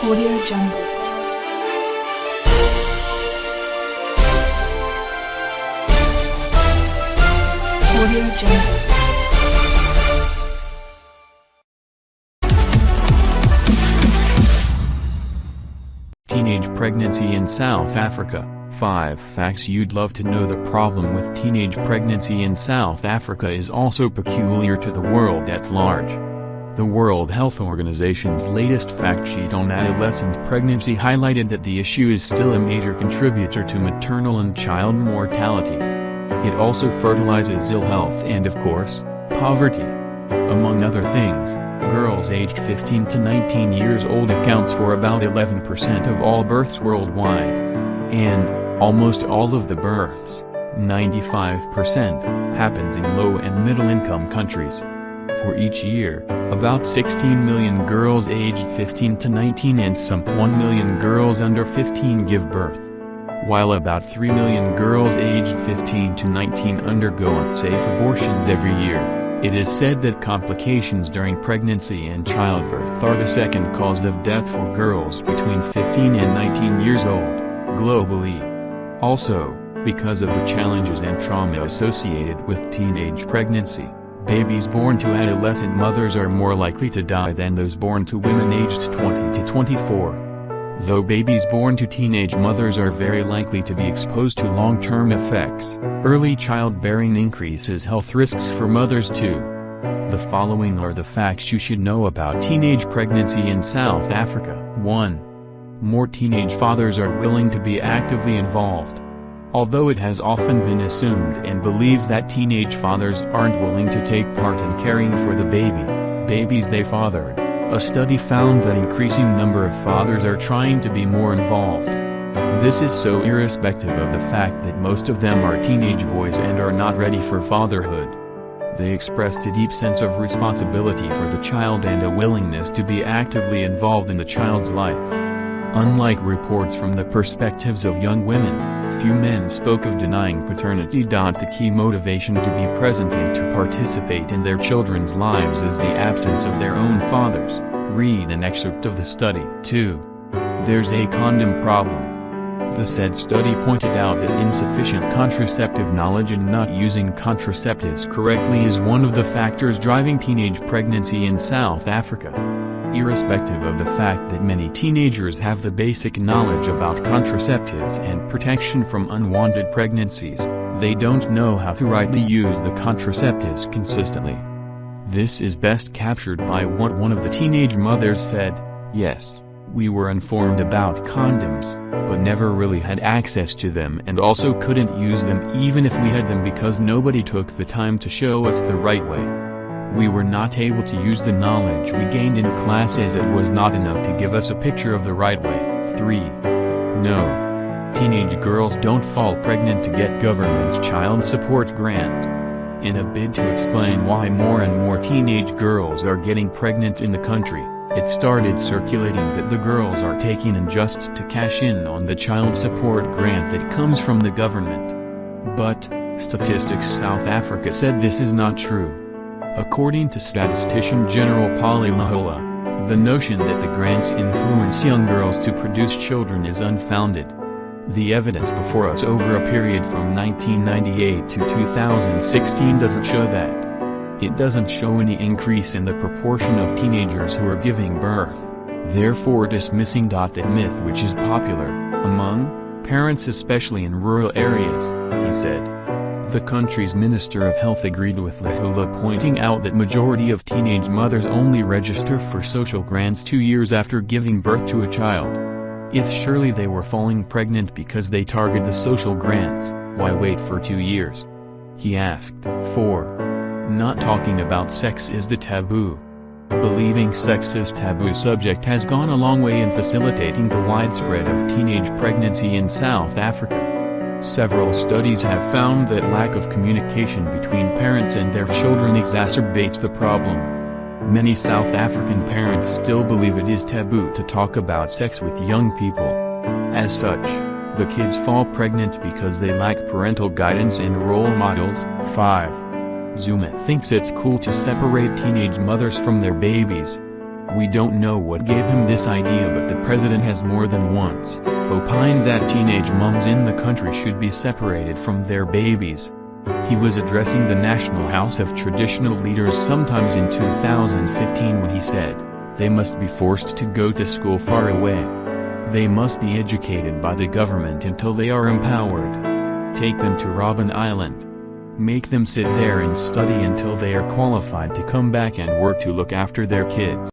Audio Jungle. Audio Jungle. Teenage pregnancy in South Africa. 5 facts you'd love to know. The problem with teenage pregnancy in South Africa is also peculiar to the world at large. The World Health Organization's latest fact sheet on adolescent pregnancy highlighted that the issue is still a major contributor to maternal and child mortality. It also fertilizes ill health and, of course, poverty. Among other things, girls aged 15 to 19 years old accounts for about 11% of all births worldwide. And, almost all of the births, 95%, happens in low and middle income countries. For each year, about 16 million girls aged 15 to 19 and some 1 million girls under 15 give birth. While about 3 million girls aged 15 to 19 undergo unsafe abortions every year, it is said that complications during pregnancy and childbirth are the second cause of death for girls between 15 and 19 years old, globally. Also, because of the challenges and trauma associated with teenage pregnancy, babies born to adolescent mothers are more likely to die than those born to women aged 20 to 24. Though babies born to teenage mothers are very likely to be exposed to long-term effects, early childbearing increases health risks for mothers too. The following are the facts you should know about teenage pregnancy in South Africa. 1. More teenage fathers are willing to be actively involved. Although it has often been assumed and believed that teenage fathers aren't willing to take part in caring for the babies they fathered, a study found that increasing number of fathers are trying to be more involved. This is so irrespective of the fact that most of them are teenage boys and are not ready for fatherhood. They expressed a deep sense of responsibility for the child and a willingness to be actively involved in the child's life. Unlike reports from the perspectives of young women, few men spoke of denying paternity. The key motivation to be present and to participate in their children's lives is the absence of their own fathers. Read an excerpt of the study. 2. There's a condom problem. The said study pointed out that insufficient contraceptive knowledge and not using contraceptives correctly is one of the factors driving teenage pregnancy in South Africa. Irrespective of the fact that many teenagers have the basic knowledge about contraceptives and protection from unwanted pregnancies, they don't know how to rightly use the contraceptives consistently. This is best captured by what one of the teenage mothers said: "Yes, we were informed about condoms, but never really had access to them and also couldn't use them even if we had them because nobody took the time to show us the right way. We were not able to use the knowledge we gained in class as it was not enough to give us a picture of the right way." 3. No. Teenage girls don't fall pregnant to get government's child support grant. In a bid to explain why more and more teenage girls are getting pregnant in the country, it started circulating that the girls are taking in just to cash in on the child support grant that comes from the government. But, Statistics South Africa said this is not true. According to Statistician General Polly Mahola, the notion that the grants influence young girls to produce children is unfounded. The evidence before us over a period from 1998 to 2016 doesn't show that. It doesn't show any increase in the proportion of teenagers who are giving birth, therefore dismissing that myth, which is popular among parents especially in rural areas, he said. The country's Minister of Health agreed with Lahula, pointing out that majority of teenage mothers only register for social grants 2 years after giving birth to a child. If surely they were falling pregnant because they target the social grants, why wait for 2 years? He asked. 4. Not talking about sex is the taboo. Believing sex is taboo subject has gone a long way in facilitating the widespread of teenage pregnancy in South Africa. Several studies have found that lack of communication between parents and their children exacerbates the problem. Many South African parents still believe it is taboo to talk about sex with young people. As such, the kids fall pregnant because they lack parental guidance and role models. 5. Zuma thinks it's cool to separate teenage mothers from their babies. We don't know what gave him this idea, but the president has more than once opined that teenage moms in the country should be separated from their babies. He was addressing the National House of Traditional Leaders sometimes in 2015 when he said, "They must be forced to go to school far away. They must be educated by the government until they are empowered. Take them to Robben Island. Make them sit there and study until they are qualified to come back and work to look after their kids."